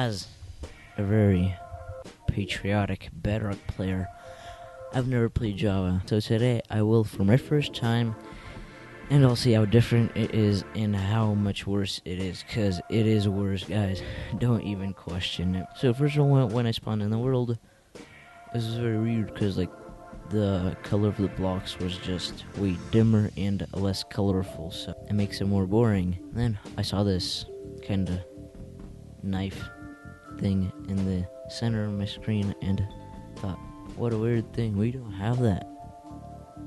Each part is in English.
as a very patriotic Bedrock player, I've never played Java, so today I will for my first time, and I'll see how different it is and how much worse it is, because it is worse, guys. Don't even question it. So first of all, when I spawned in the world, this is very weird, because like the color of the blocks was just way dimmer and less colorful, so it makes it more boring. Then I saw this kind of knife thing in the center of my screen and thought, what a weird thing, we don't have that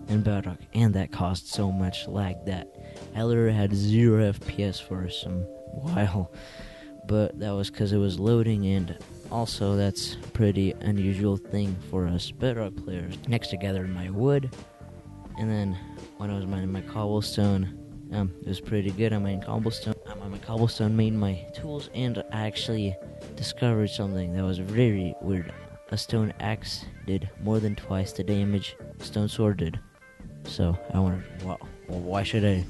in Bedrock, and that caused so much lag that I literally had 0 FPS for some while, but that was because it was loading, and also that's a pretty unusual thing for us Bedrock players. Next, I gathered my wood, and then when I was mining my cobblestone, it was pretty good. I mined cobblestone. On my cobblestone, made my tools, and I actually discovered something that was very weird. A stone axe did more than twice the damage a stone sword did. So I wondered, well, why should I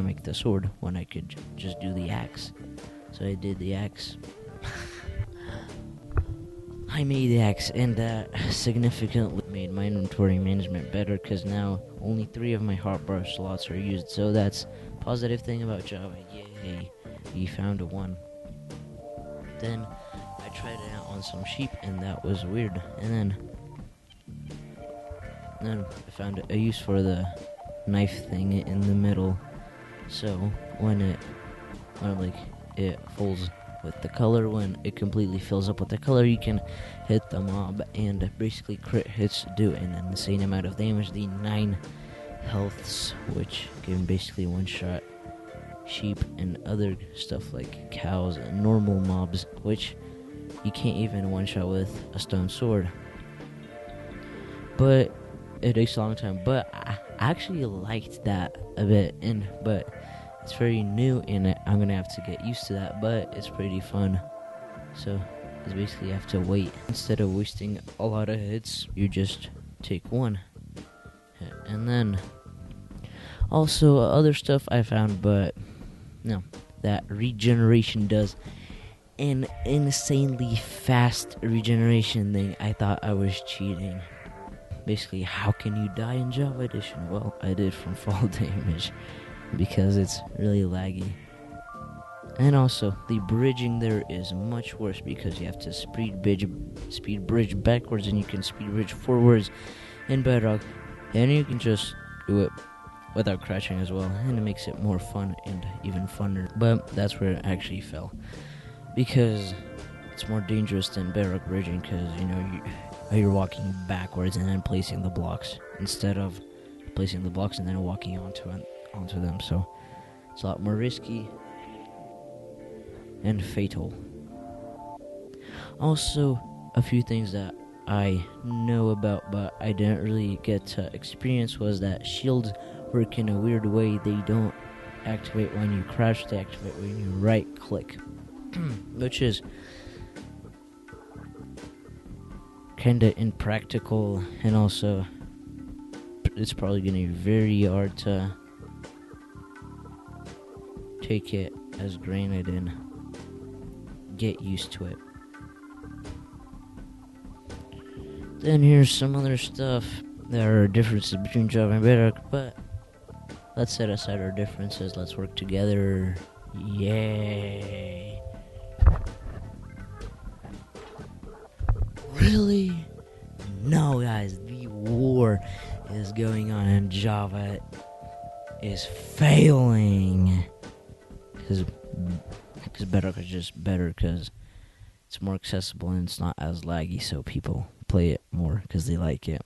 make the sword when I could just do the axe? So I did the axe. I made the axe, and that significantly made my inventory management better, because now only 3 of my hotbar slots are used. So that's a positive thing about Java. Yay, we found a 1. Then I tried it out on some sheep, and that was weird. And then I found a use for the knife thing in the middle. So when it fills with the color, when it completely fills up with the color, you can hit the mob, and basically crit hits do an insane amount of damage. The 9 healths, which can basically one-shot sheep and other stuff like cows and normal mobs, which you can't even one-shot with a stone sword. But it takes a long time. But I actually liked that a bit, but it's very new, and I'm gonna have to get used to that. But it's pretty fun. So it's basically you have to wait. Instead of wasting a lot of hits, you just take 1 hit. And then also other stuff I found, but no, that regeneration does an insanely fast regeneration thing. I thought I was cheating. Basically, how can you die in Java Edition? Well, I did from fall damage, because it's really laggy. And also, the bridging there is much worse, because you have to speed bridge backwards, and you can speed bridge forwards in Bedrock, and you can just do it without crashing as well, and it makes it more fun and even funner. But that's where it actually fell, because it's more dangerous than Bedrock bridging, because you're walking backwards and then placing the blocks instead of placing the blocks and then walking onto them. So it's a lot more risky and fatal. Also, a few things that I know about but I didn't really get to experience was that shields work in a weird way. They don't activate when you crouch, they activate when you right click, which is kinda impractical, and also it's probably gonna be very hard to take it as granted and get used to it. Then here's some other stuff. There are differences between Java and Bedrock, but let's set aside our differences. Let's work together. Yay! Really? No, guys, the war is going on, and Java is failing. Because Bedrock is just better, because it's more accessible and it's not as laggy, so people play it more because they like it.